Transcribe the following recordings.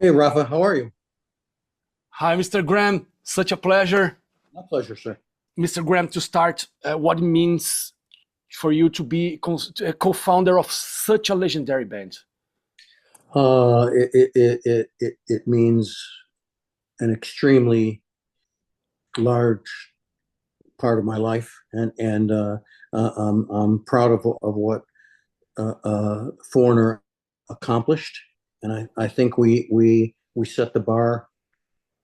Hey, Rafa, how are you? Hi, Mr. Gramm. Such a pleasure, My pleasure, sir. Mr. Gramm, to start what it means for you to be a co-founder of such a legendary band. It means an extremely large part of my life, and I'm proud of what Foreigner accomplished, and I think we set the bar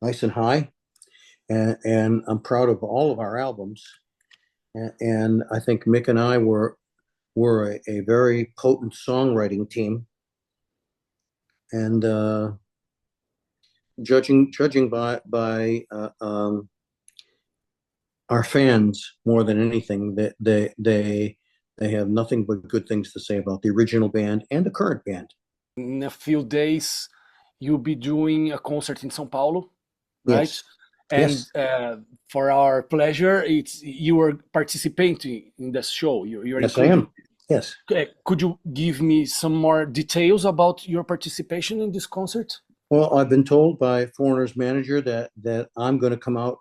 nice and high, and I'm proud of all of our albums, and I think Mick and I were a very potent songwriting team, and judging by our fans more than anything, that they have nothing but good things to say about the original band and the current band. In a few days, you'll be doing a concert in São Paulo, right? Yes, And yes, for our pleasure, it's you are participating in the show. You're yes, I included. am. Yes. Could you give me some more details about your participation in this concert? Well, I've been told by Foreigner's manager that I'm going to come out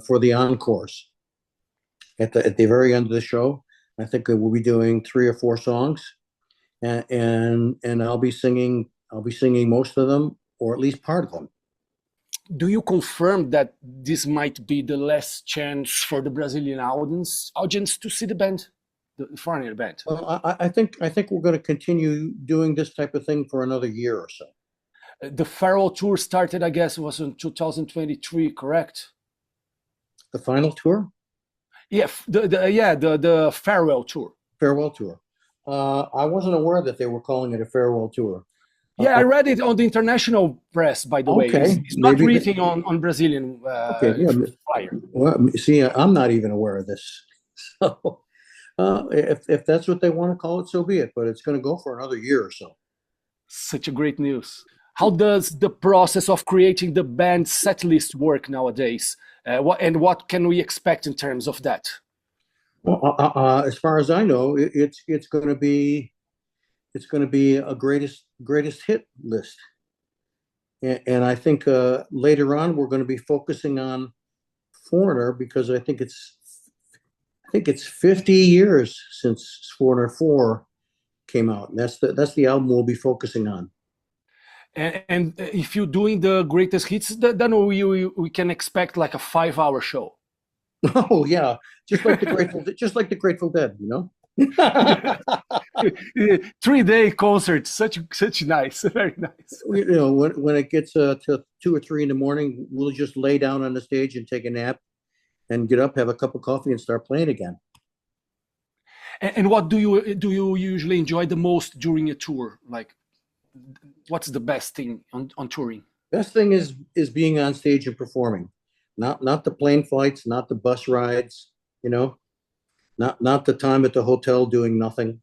for the encores at the very end of the show. I think we'll be doing three or four songs, and I'll be singing most of them, or at least part of them. Do you confirm that this might be the last chance for the Brazilian audience to see the band, the foreigner band? Well, I think we're going to continue doing this type of thing for another year or so. The farewell tour started, I guess, was in 2023, correct? The final tour, Yeah, the farewell tour. farewell tour. I wasn't aware that they were calling it a farewell tour. Yeah, I read it on the international press, by the way. Okay, It's not maybe. written on Brazilian Okay, yeah. flyer. Well, see, I'm not even aware of this. So, if that's what they want to call it, so be it. But it's going to go for another year or so. Such a great news. How does the process of creating the band set list work nowadays? What can we expect in terms of that? Well, as far as I know, it's going to be a greatest hit list, and I think later on we're going to be focusing on Foreigner, because I think it's 50 years since Foreigner 4 came out, and that's the album we'll be focusing on. And if you're doing the greatest hits, then we can expect like a 5-hour show. Oh yeah, just like the Grateful Dead, you know. 3-day concert, such nice, very nice. When it gets to 2 or 3 in the morning, we'll just lay down on the stage and take a nap, and get up, have a cup of coffee, and start playing again. And what do you usually enjoy the most during a tour? Like, what's the best thing on touring? Best thing is being on stage and performing, not the plane flights, not the bus rides, not the time at the hotel doing nothing.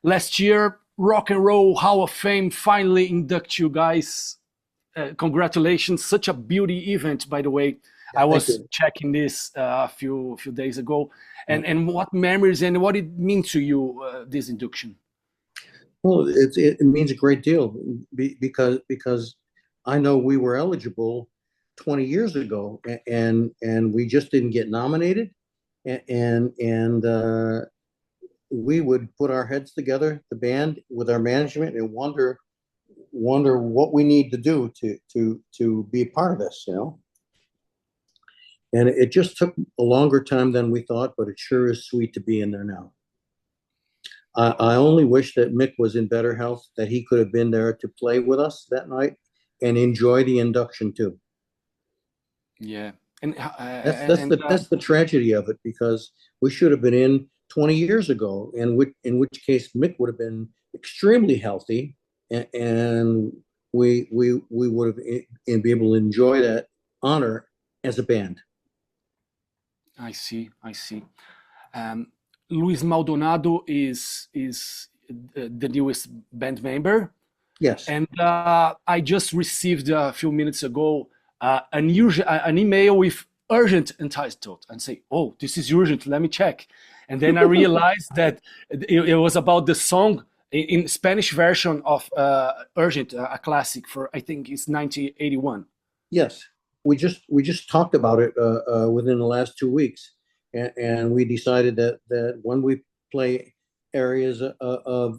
Last year, Rock and Roll Hall of Fame finally induct you guys. Congratulations! Such a beauty event, by the way. Yeah, I thank was you. checking this a few days ago, and what memories and what it means to you, this induction. Well, it means a great deal, because I know we were eligible 20 years ago, and we just didn't get nominated, and we would put our heads together, the band, with our management, and wonder what we need to do to be a part of this, And it just took a longer time than we thought, but it sure is sweet to be in there now. I only wish that Mick was in better health, that he could have been there to play with us that night and enjoy the induction too. Yeah, and That's the tragedy of it, because we should have been in 20 years ago, and in which case Mick would have been extremely healthy, and we would have be able to enjoy that honor as a band. I see. Luis Maldonado is the newest band member. Yes. And I just received a few minutes ago an email with urgent entitled, and say, oh, this is urgent, let me check. And then I realized that it was about the song in Spanish version of Urgent, a classic for, I think it's 1981. Yes, we just talked about it within the last 2 weeks, and we decided that when we play areas of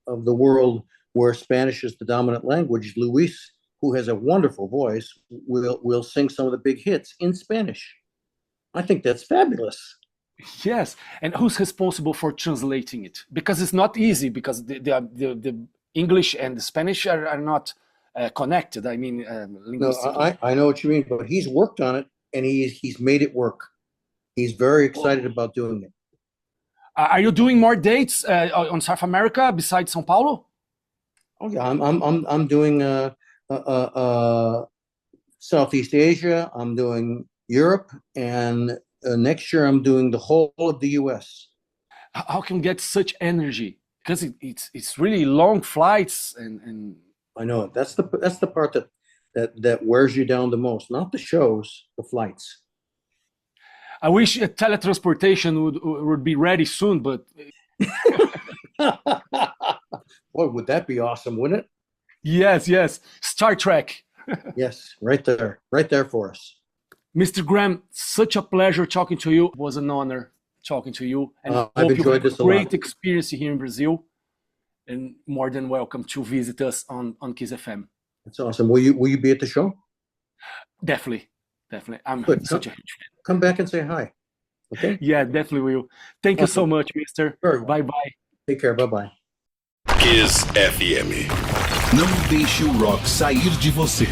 the world where Spanish is the dominant language, Luis, who has a wonderful voice, will sing some of the big hits in Spanish. I think that's fabulous. Yes, and who's responsible for translating it? Because it's not easy, because the English and the Spanish are not connected. I mean, linguistically. No, I know what you mean, but he's worked on it, and he's made it work. He's very excited about doing it. Are you doing more dates on South America besides São Paulo? Oh yeah, I'm doing Southeast Asia. I'm doing Europe, and next year I'm doing the whole of the U.S. How can you get such energy? Because it's really long flights, and I know that's the part that wears you down the most. Not the shows, the flights. I wish teletransportation would be ready soon, but Boy, would that be awesome, wouldn't it? yes, Star Trek. Yes, right there for us. Mr. Gramm, such a pleasure talking to you. It was an honor talking to you. And I've enjoyed this a lot. Great experience here in Brazil, and more than welcome to visit us on Kiss FM. That's awesome. Will you be at the show? Definitely. I'm Good. such a huge fan. Come back and say hi. Okay? Yeah, definitely will. Thank you so much, mister. Very well. Bye-bye. Take care. Bye-bye. Kiss FM. Não deixe o rock sair de você.